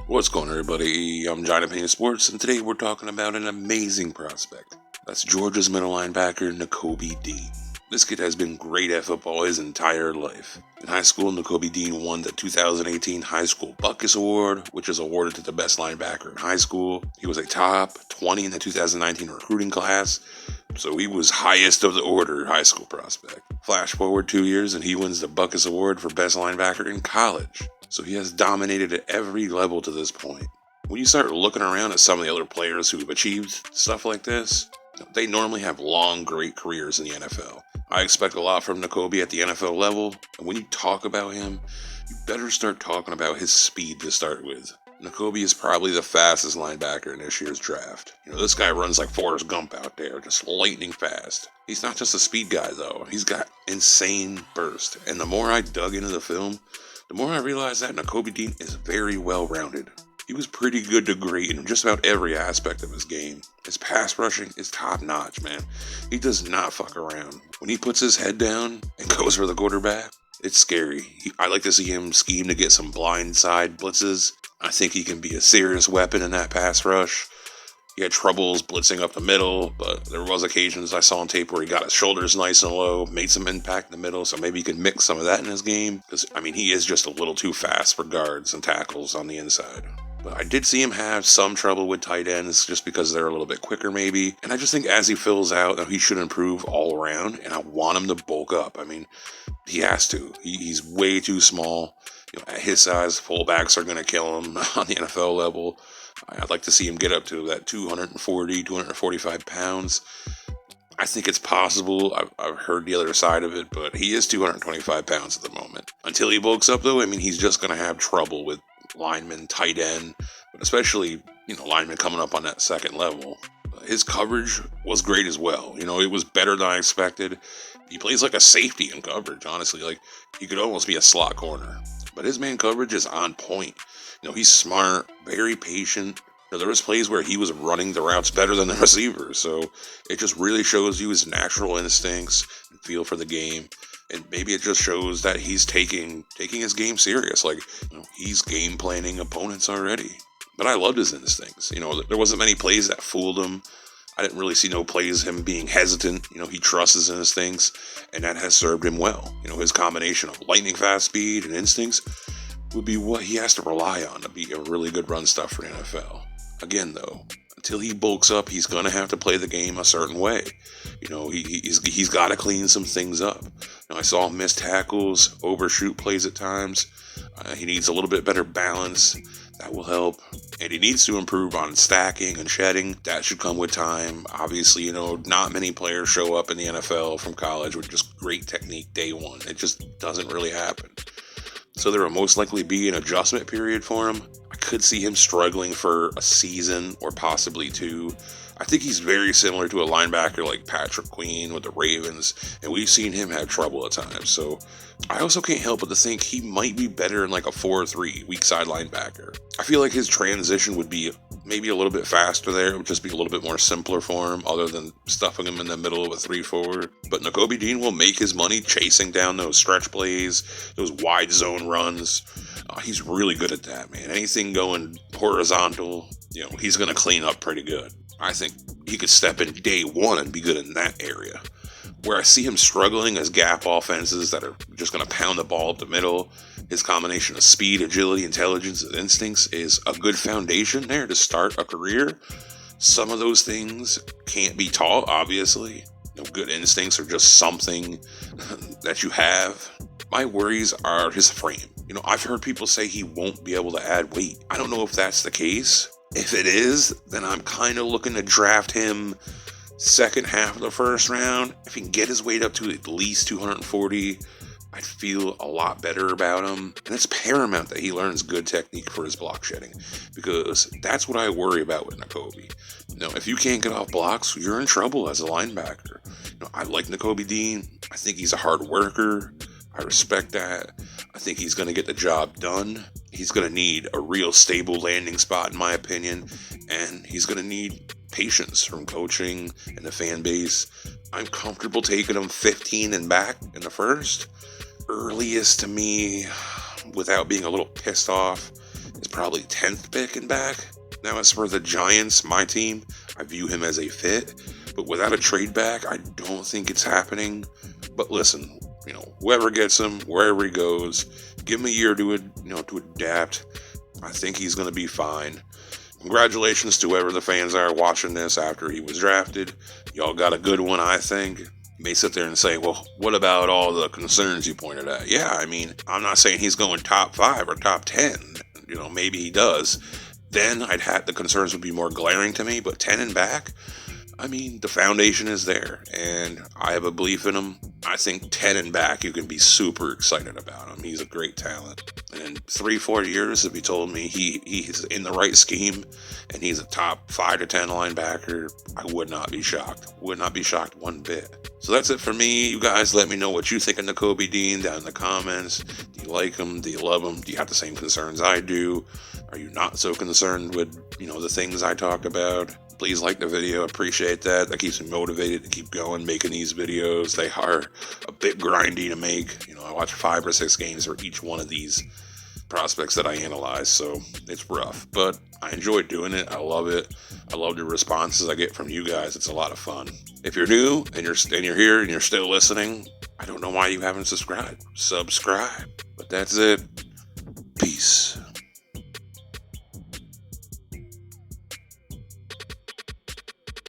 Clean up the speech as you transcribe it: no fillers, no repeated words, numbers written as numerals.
What's going on, everybody? I'm John Opinion Sports, and today we're talking about an amazing prospect. That's Georgia's middle linebacker, Nakobe Dean. This kid has been great at football his entire life. In high school, Nakobe Dean won the 2018 High School Buckus Award, which is awarded to the best linebacker in high school. He was a top 20 in the 2019 recruiting class, so he was highest of the order high school prospect. Flash forward 2 years, and he wins the Buckus Award for best linebacker in college. So he has dominated at every level to this point. When you start looking around at some of the other players who've achieved stuff like this, they normally have long, great careers in the NFL. I expect a lot from Nakobe at the NFL level, and when you talk about him, you better start talking about his speed to start with. Nakobe is probably the fastest linebacker in this year's draft. This guy runs like Forrest Gump out there, just lightning fast. He's not just a speed guy, though. He's got insane burst, and the more I dug into the film, the more I realized that Nakobe Dean is very well-rounded. He was pretty good to great in just about every aspect of his game. His pass rushing is top-notch, man. He does not fuck around. When he puts his head down and goes for the quarterback, it's scary. I like to see him scheme to get some blindside blitzes. I think he can be a serious weapon in that pass rush. He had troubles blitzing up the middle, but there was occasions I saw on tape where he got his shoulders nice and low, made some impact in the middle, so maybe he can mix some of that in his game. Because, he is just a little too fast for guards and tackles on the inside. But I did see him have some trouble with tight ends just because they're a little bit quicker maybe. And I just think as he fills out, he should improve all around, and I want him to bulk up. He has to. He's way too small. At his size, fullbacks are going to kill him on the NFL level. I'd like to see him get up to that 240, 245 pounds. I think it's possible. I've heard the other side of it, but he is 225 pounds at the moment. Until he bulks up, though, he's just going to have trouble with linemen, tight end, but especially, linemen coming up on that second level. His coverage was great as well. It was better than I expected. He plays like a safety in coverage, honestly. He could almost be a slot corner. But his man coverage is on point. He's smart, very patient. There was plays where he was running the routes better than the receivers. So it just really shows you his natural instincts and feel for the game. And maybe it just shows that he's taking his game serious. He's game planning opponents already. But I loved his instincts. There wasn't many plays that fooled him. I didn't really see no plays him being hesitant. He trusts his instincts, and that has served him well. His combination of lightning fast speed and instincts would be what he has to rely on to be a really good run stuffer in the NFL. Again, though, until he bulks up, he's going to have to play the game a certain way. He's got to clean some things up. I saw him miss tackles, overshoot plays at times. He needs a little bit better balance. That will help. And he needs to improve on stacking and shedding. That should come with time. Obviously, not many players show up in the NFL from college with just great technique day one. It just doesn't really happen. So there will most likely be an adjustment period for him. I could see him struggling for a season or possibly two. I think he's very similar to a linebacker like Patrick Queen with the Ravens, and we've seen him have trouble at times. So I also can't help but to think he might be better in like a 4-3 weak side linebacker. I feel like his transition would be maybe a little bit faster there. It would just be a little bit more simpler for him other than stuffing him in the middle of a 3-4. But Nakobe Dean will make his money chasing down those stretch plays, those wide zone runs. He's really good at that, man. Anything going horizontal, he's going to clean up pretty good. I think he could step in day one and be good in that area. Where I see him struggling as gap offenses that are just going to pound the ball up the middle, his combination of speed, agility, intelligence, and instincts is a good foundation there to start a career. Some of those things can't be taught, obviously. Good instincts are just something that you have. My worries are his frame. I've heard people say he won't be able to add weight. I don't know if that's the case. If it is, then I'm kind of looking to draft him second half of the first round. If he can get his weight up to at least 240, I'd feel a lot better about him. And it's paramount that he learns good technique for his block shedding, because that's what I worry about with Nakobe. If you can't get off blocks, you're in trouble as a linebacker. I like Nakobe Dean. I think he's a hard worker. I respect that. I think he's going to get the job done. He's going to need a real stable landing spot, in my opinion, and he's going to need patience from coaching and the fan base. I'm comfortable taking him 15 and back in the first. Earliest to me, without being a little pissed off, is probably 10th pick and back. Now, as for the Giants, my team, I view him as a fit, but without a trade back, I don't think it's happening. But listen, whoever gets him, wherever he goes, give him a year to adapt. I think he's going to be fine. Congratulations to whoever the fans are watching this after he was drafted. Y'all got a good one, I think. You may sit there and say, well, what about all the concerns you pointed at? Yeah, I mean, I'm not saying he's going top 5 or top 10. Maybe he does. Then the concerns would be more glaring to me, but 10 and back, I mean, the foundation is there, and I have a belief in him. I think 10 and back, you can be super excited about him. He's a great talent. And in 3-4 years, if he told me he's in the right scheme and he's a top 5 to 10 linebacker, I would not be shocked. Would not be shocked one bit. So that's it for me. You guys let me know what you think of Nakobe Dean down in the comments. Do you like him? Do you love him? Do you have the same concerns I do? Are you not so concerned with, the things I talk about? Please like the video. Appreciate that. That keeps me motivated to keep going, making these videos. They are a bit grindy to make. I watch 5 or 6 games for each one of these prospects that I analyze, so it's rough. But I enjoy doing it. I love it. I love the responses I get from you guys. It's a lot of fun. If you're new and you're here and you're still listening, I don't know why you haven't subscribed. Subscribe. But that's it. Peace.